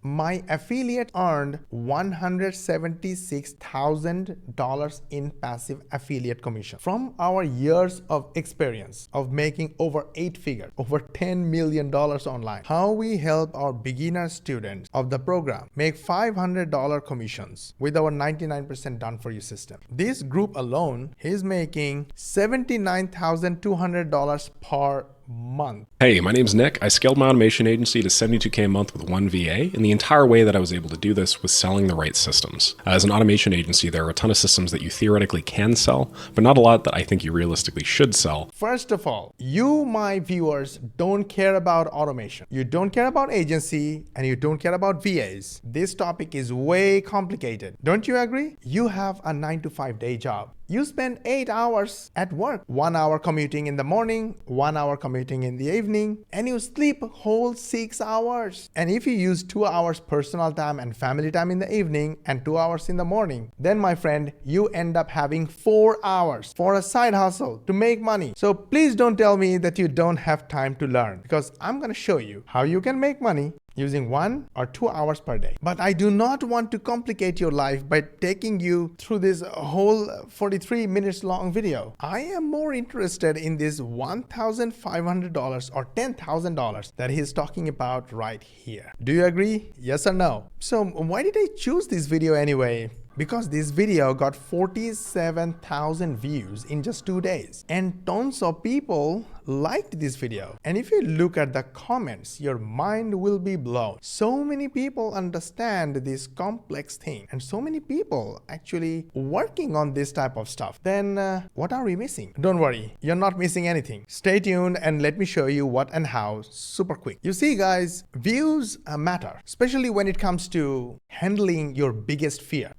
my affiliate earned $176,000 in passive affiliate commission. From our years of experience of making over 8 figures, over $10 million online, how we help our beginner students of the program make $500 commissions with our 99% done for you system. This group alone is making $79,200 per month. Hey, my name's Nick. I scaled my automation agency to $72K a month with one VA, and the entire way that I was able to do this was selling the right systems. As an automation agency, there are a ton of systems that you theoretically can sell, but not a lot that I think you realistically should sell. First of all, you, my viewers, don't care about automation. You don't care about agency, and you don't care about VAs. This topic is way complicated. Don't you agree? You have a 9-to-5 day job. You spend 8 hours at work, 1 hour commuting in the morning, 1 hour commuting in the evening, and you sleep whole 6 hours. And if you use 2 hours personal time and family time in the evening and 2 hours in the morning, then my friend, you end up having 4 hours for a side hustle to make money. So please don't tell me that you don't have time to learn, because I'm gonna show you how you can make money using 1 or 2 hours per day. But I do not want to complicate your life by taking you through this whole 43 minutes long video. I am more interested in this $1,500 or $10,000 that he's talking about right here. Do you agree? Yes or no? So why did I choose this video anyway? Because this video got 47,000 views in just 2 days, and tons of people liked this video. And if you look at the comments, your mind will be blown. So many people understand this complex thing, and so many people actually working on this type of stuff. Then what are we missing? Don't worry, you're not missing anything. Stay tuned and let me show you what and how super quick. You see guys, views matter, especially when it comes to handling your biggest fear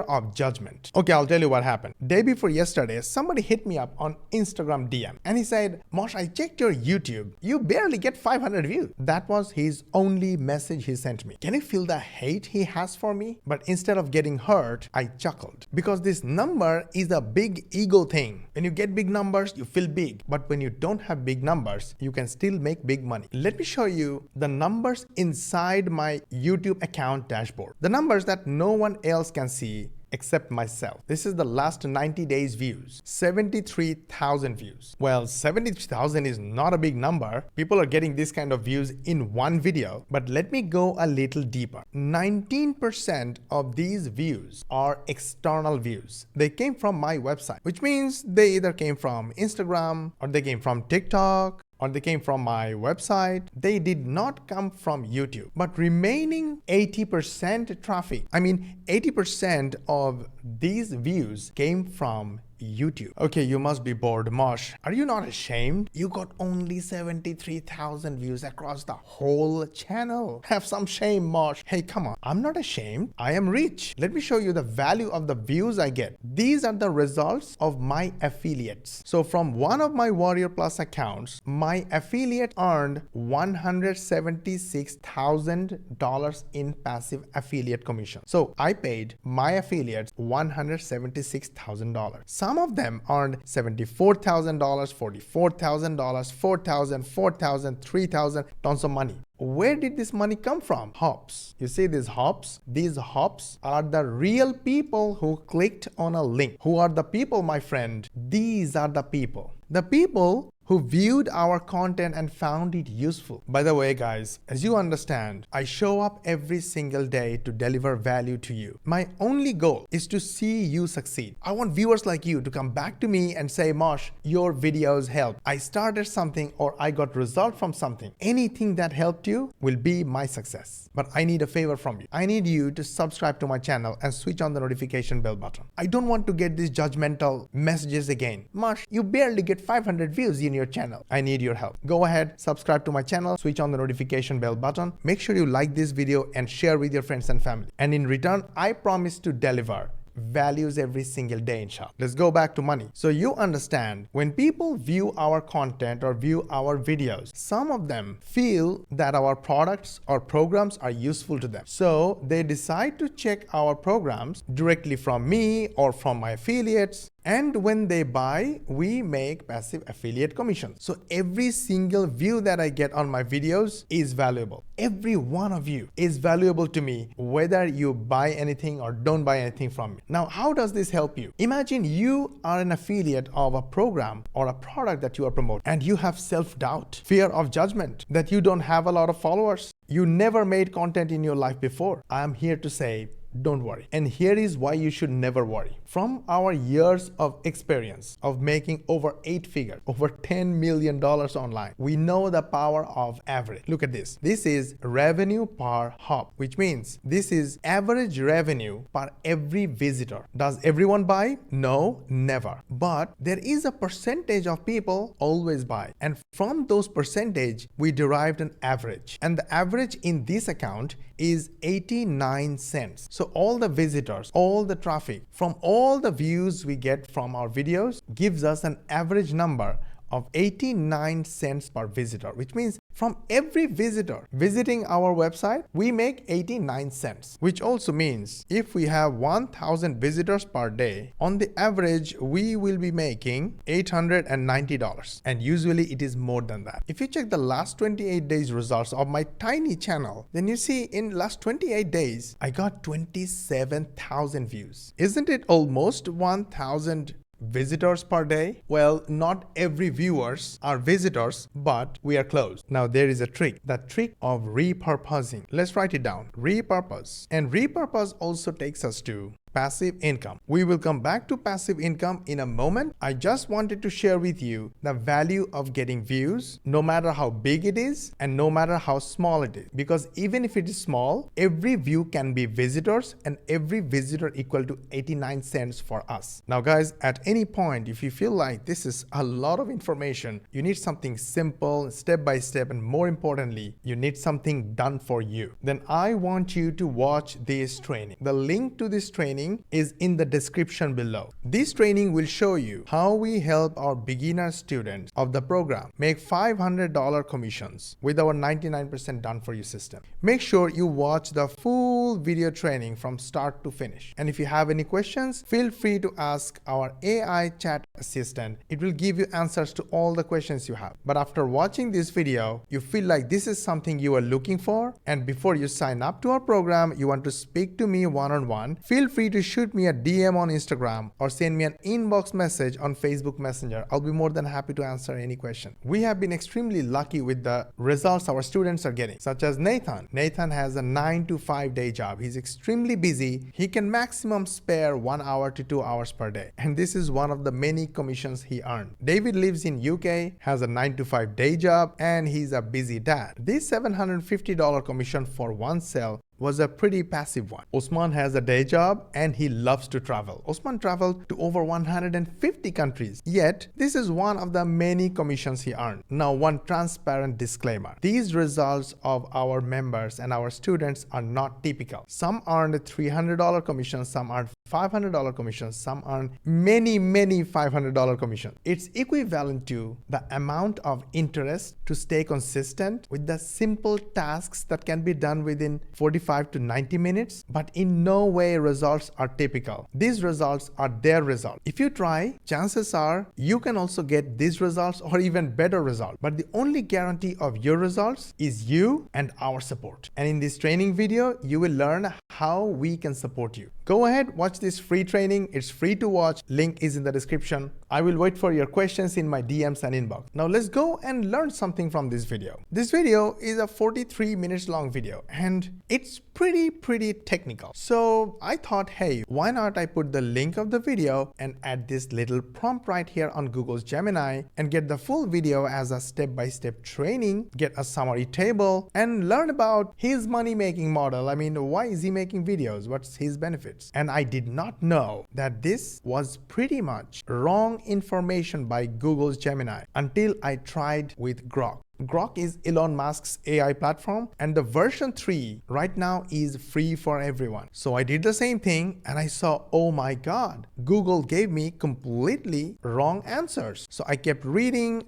of judgment. Okay, I'll tell you what happened. Day before yesterday, somebody hit me up on Instagram DM and he said, Mosh, I checked your YouTube. You barely get 500 views. That was his only message he sent me. Can you feel the hate he has for me? But instead of getting hurt, I chuckled, because this number is a big ego thing. When you get big numbers, you feel big. But when you don't have big numbers, you can still make big money. Let me show you the numbers inside my YouTube account dashboard. The numbers that no one else can see except myself. This is the last 90 days views, 73,000 views. Well, 73,000 is not a big number. People are getting this kind of views in one video, but let me go a little deeper. 19% of these views are external views. They came from my website, which means they either came from Instagram, or they came from TikTok, or they came from my website. They did not come from YouTube. But remaining 80% traffic, 80% of these views came from YouTube. Okay, you must be bored. Mosh, are you not ashamed? You got only 73,000 views across the whole channel. Have some shame, Mosh. Hey, come on. I'm not ashamed. I am rich. Let me show you the value of the views I get. These are the results of my affiliates. So from one of my Warrior Plus accounts, my affiliate earned $176,000 in passive affiliate commission. So I paid my affiliates $176,000. Some of them earned $74,000, $44,000, $4,000, $4,000, $3,000, tons of money. Where did this money come from? Hops. You see these hops? These hops are the real people who clicked on a link. Who are the people, my friend? These are the people. The people who viewed our content and found it useful. By the way, guys, as you understand, I show up every single day to deliver value to you. My only goal is to see you succeed. I want viewers like you to come back to me and say, Mosh, your videos helped. I started something, or I got result from something. Anything that helped you will be my success. But I need a favor from you. I need you to subscribe to my channel and switch on the notification bell button. I don't want to get these judgmental messages again. Mosh, you barely get 500 views in your channel. I need your help. Go ahead, subscribe to my channel, switch on the notification bell button. Make sure you like this video and share with your friends and family. And in return, I promise to deliver values every single day, inshallah. Let's go back to money. So you understand, when people view our content or view our videos, some of them feel that our products or programs are useful to them. So they decide to check our programs directly from me or from my affiliates, And when they buy, we make passive affiliate commissions. So every single view that I get on my videos is valuable. Every one of you is valuable to me, whether you buy anything or don't buy anything from me. Now, how does this help you? Imagine you are an affiliate of a program or a product that you are promoting, and you have self-doubt, fear of judgment, that you don't have a lot of followers. You never made content in your life before. I am here to say, don't worry. And here is why you should never worry. From our years of experience of making over 8 figures, over $10 million online, we know the power of average. Look at this. This is revenue per hop, which means this is average revenue per every visitor. Does everyone buy? No, never. But there is a percentage of people always buy. And from those percentage, we derived an average. And the average in this account is 89 cents. So all the visitors, all the traffic, from all the views we get from our videos gives us an average number of 89 cents per visitor, which means from every visitor visiting our website, we make 89 cents, which also means if we have 1,000 visitors per day, on the average, we will be making $890. And usually it is more than that. If you check the last 28 days results of my tiny channel, then you see in last 28 days, I got 27,000 views. Isn't it almost 1,000 visitors per day? Well, not every viewers are visitors, but we are close. Now there is a trick, the trick of repurposing. Let's write it down, repurpose. And repurpose also takes us to passive income. We will come back to passive income in a moment. I just wanted to share with you the value of getting views, no matter how big it is and no matter how small it is. Because even if it is small, every view can be visitors and every visitor equal to 89 cents for us. Now guys, at any point, if you feel like this is a lot of information, you need something simple, step by step, and more importantly, you need something done for you, then I want you to watch this training. The link to this training is in the description below. This training will show you how we help our beginner students of the program make $500 commissions with our 99% done for you system. Make sure you watch the full video training from start to finish. And if you have any questions, feel free to ask our AI chat assistant. It will give you answers to all the questions you have. But after watching this video, you feel like this is something you are looking for, and before you sign up to our program, you want to speak to me one-on-one, feel free to shoot me a DM on Instagram or send me an inbox message on Facebook Messenger. I'll be more than happy to answer any question. We have been extremely lucky with the results our students are getting, such as Nathan. Nathan has a 9 to 5 day job. He's extremely busy. He can maximum spare 1 hour to 2 hours per day. And this is one of the many commissions he earned. David lives in UK, has a 9 to 5 day job, and he's a busy dad. This $750 commission for one sale was a pretty passive one. Osman has a day job and he loves to travel. Osman traveled to over 150 countries. Yet, this is one of the many commissions he earned. Now, one transparent disclaimer. These results of our members and our students are not typical. Some earned $300 commissions, some earned $500 commissions, some earned many $500 commissions. It's equivalent to the amount of interest to stay consistent with the simple tasks that can be done within 45 to 90 minutes, but in no way results are typical. These results are their result. If you try, chances are you can also get these results or even better results. But the only guarantee of your results is you and our support. And in this training video, you will learn how we can support you. Go ahead, watch this free training. It's free to watch. Link is in the description. I will wait for your questions in my DMs and inbox. Now let's go and learn something from this video. This video is a 43 minutes long video and it's pretty technical. So I thought, hey, why not I put the link of the video and add this little prompt right here on Google's Gemini and get the full video as a step-by-step training, get a summary table, and learn about his money-making model. I mean, why is he making videos? What's his benefits? And I did not know that this was pretty much wrong information by Google's Gemini until I tried with Grok. Grok is Elon Musk's AI platform, and the version 3 right now is free for everyone. So I did the same thing and I saw, oh my God, Google gave me completely wrong answers. So I kept reading,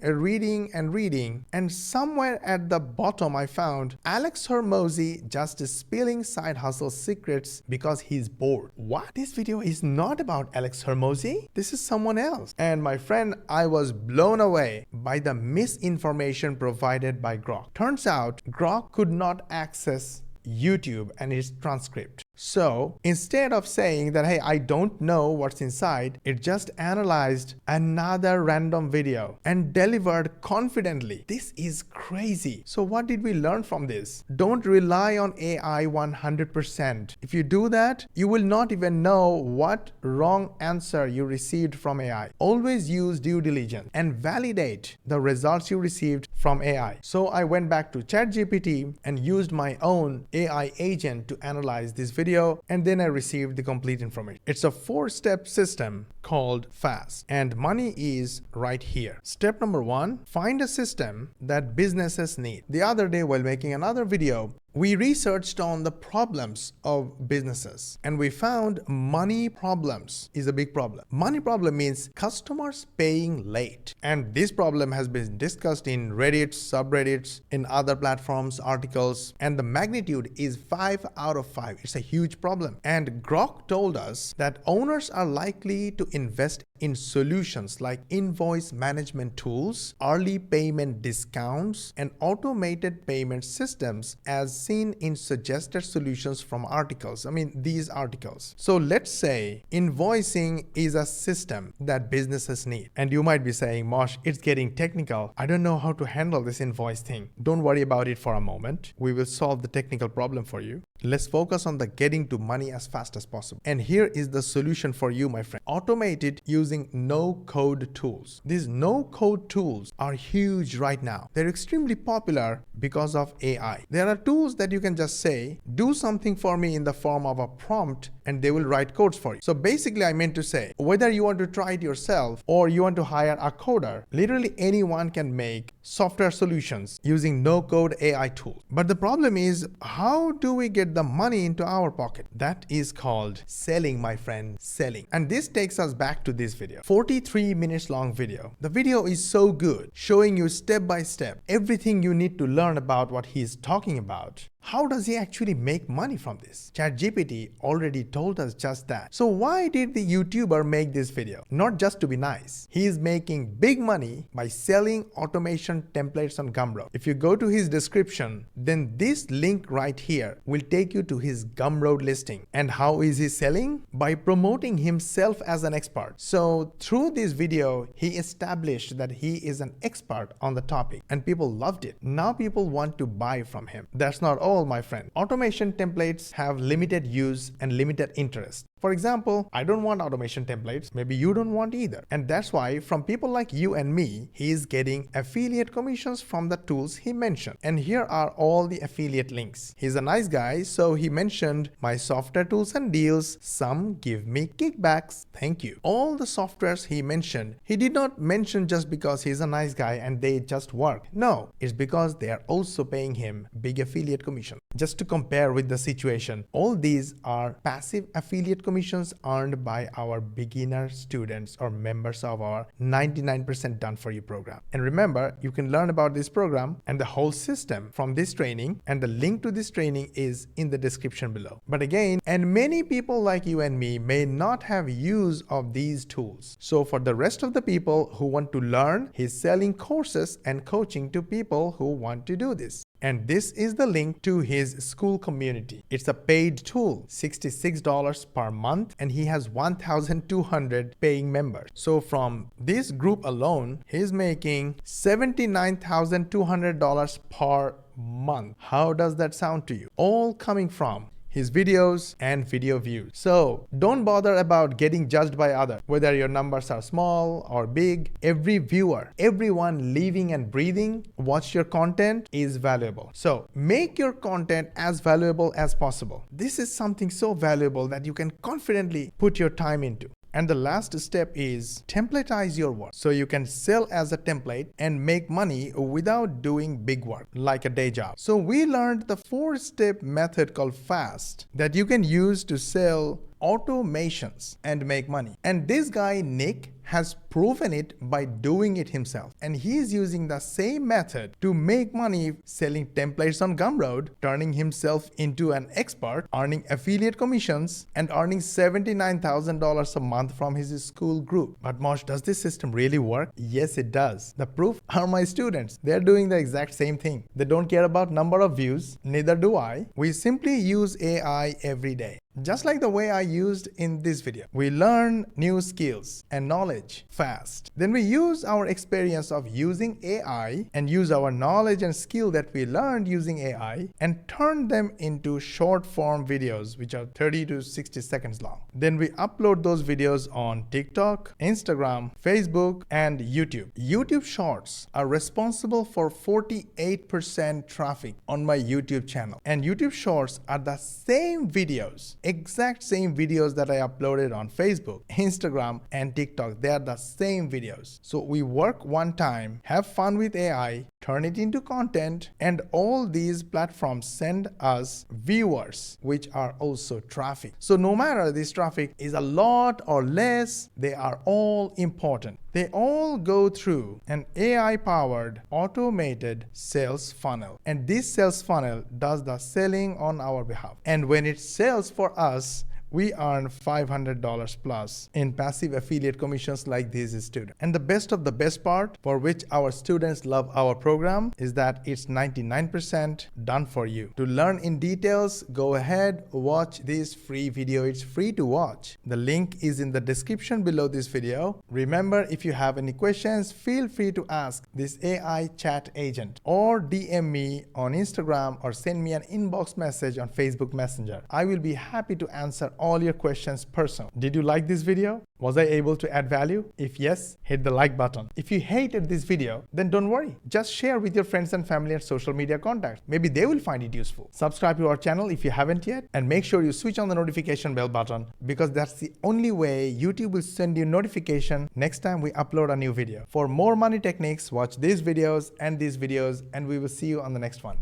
and somewhere at the bottom I found Alex Hormozy just spilling side hustle secrets because he's bored. What? This video is not about Alex Hormozy. This is someone else. And my friend, I was blown away by the misinformation provided by Grok. Turns out Grok could not access YouTube and its transcript. So instead of saying that, hey, I don't know what's inside, it just analyzed another random video and delivered confidently. This is crazy. So what did we learn from this? Don't rely on AI 100%. If you do that, you will not even know what wrong answer you received from AI. Always use due diligence and validate the results you received from AI. So I went back to ChatGPT and used my own AI agent to analyze this video, and then I received the complete information. It's a 4-step system called FAST, and money is right here. Step number 1, find a system that businesses need. The other day while making another video, we researched on the problems of businesses and we found money problems is a big problem. Money problem means customers paying late. And this problem has been discussed in Reddit, subreddits, in other platforms, articles, and the magnitude is 5 out of 5. It's a huge problem. And Grok told us that owners are likely to invest in solutions like invoice management tools, early payment discounts, and automated payment systems as seen in suggested solutions from articles. These articles. So let's say invoicing is a system that businesses need. And you might be saying, Mosh, it's getting technical. I don't know how to handle this invoice thing. Don't worry about it for a moment. We will solve the technical problem for you. Let's focus on the getting to money as fast as possible. And here is the solution for you, my friend. Automate it using no-code tools. These no-code tools are huge right now. They're extremely popular because of AI. There are tools that you can just say, do something for me in the form of a prompt, and they will write codes for you. So basically, I meant to say, whether you want to try it yourself or you want to hire a coder, literally anyone can make software solutions using no-code AI tools. But the problem is, how do we get the money into our pocket? That is called selling, my friend, selling. And this takes us back to this video. 43 minutes long video. The video is so good, showing you step by step everything you need to learn about what he's talking about. How does he actually make money from this? ChatGPT already told us just that. So why did the YouTuber make this video? Not just to be nice. He is making big money by selling automation templates on Gumroad. If you go to his description, then this link right here will take you to his Gumroad listing. And how is he selling? By promoting himself as an expert. So through this video, he established that he is an expert on the topic and people loved it. Now people want to buy from him. That's not all, my friend. Automation templates have limited use and limited interest. For example, I don't want automation templates. Maybe you don't want either. And that's why from people like you and me, he is getting affiliate commissions from the tools he mentioned. And here are all the affiliate links. He's a nice guy, so he mentioned my software tools and deals. Some give me kickbacks. Thank you. All the softwares he mentioned, he did not mention just because he's a nice guy and they just work. No, it's because they are also paying him big affiliate commission. Just to compare with the situation, all these are passive affiliate commissions earned by our beginner students or members of our 99% done for you program. And remember, you can learn about this program and the whole system from this training, and the link to this training is in the description below. But again, and many people like you and me may not have use of these tools. So for the rest of the people who want to learn, he's selling courses and coaching to people who want to do this. And this is the link to his school community. It's a paid tool, $66 per month, and he has 1,200 paying members. So from this group alone, he's making $79,200 per month. How does that sound to you? All coming from his videos and video views. So don't bother about getting judged by others, whether your numbers are small or big. Every viewer, everyone living and breathing, watch your content is valuable. So make your content as valuable as possible. This is something so valuable that you can confidently put your time into. And the last step is templatize your work so you can sell as a template and make money without doing big work like a day job. So we learned the 4-step method called FAST that you can use to sell automations and make money. And this guy, Nick, has proven it by doing it himself. And he's using the same method to make money selling templates on Gumroad, turning himself into an expert, earning affiliate commissions, and earning $79,000 a month from his school group. But Mosh, does this system really work? Yes, it does. The proof are my students. They're doing the exact same thing. They don't care about number of views, neither do I. We simply use AI every day. Just like the way I used in this video. We learn new skills and knowledge fast. Then we use our experience of using AI and use our knowledge and skill that we learned using AI and turn them into short form videos which are 30 to 60 seconds long. Then we upload those videos on TikTok, Instagram, Facebook, and YouTube. YouTube Shorts are responsible for 48% traffic on my YouTube channel. And YouTube Shorts are the same videos, exact same videos that I uploaded on Facebook, Instagram, and TikTok. They are the same videos. So we work one time, have fun with AI, turn it into content, and all these platforms send us viewers, which are also traffic. So no matter this traffic is a lot or less, they are all important. They all go through an AI-powered automated sales funnel. And this sales funnel does the selling on our behalf. And when it sells for us, we earn $500 plus in passive affiliate commissions like these students. And the best of the best part, for which our students love our program, is that it's 99% done for you. To learn in details, go ahead, watch this free video. It's free to watch. The link is in the description below this video. Remember, if you have any questions, feel free to ask this AI chat agent or DM me on Instagram or send me an inbox message on Facebook Messenger. I will be happy to answer all your questions personally. Did you like this video? Was I able to add value? If yes, hit the like button. If you hated this video, then don't worry. Just share with your friends and family and social media contacts. Maybe they will find it useful. Subscribe to our channel if you haven't yet, and make sure you switch on the notification bell button, because that's the only way YouTube will send you notification next time we upload a new video. For more money techniques, watch these videos, and we will see you on the next one.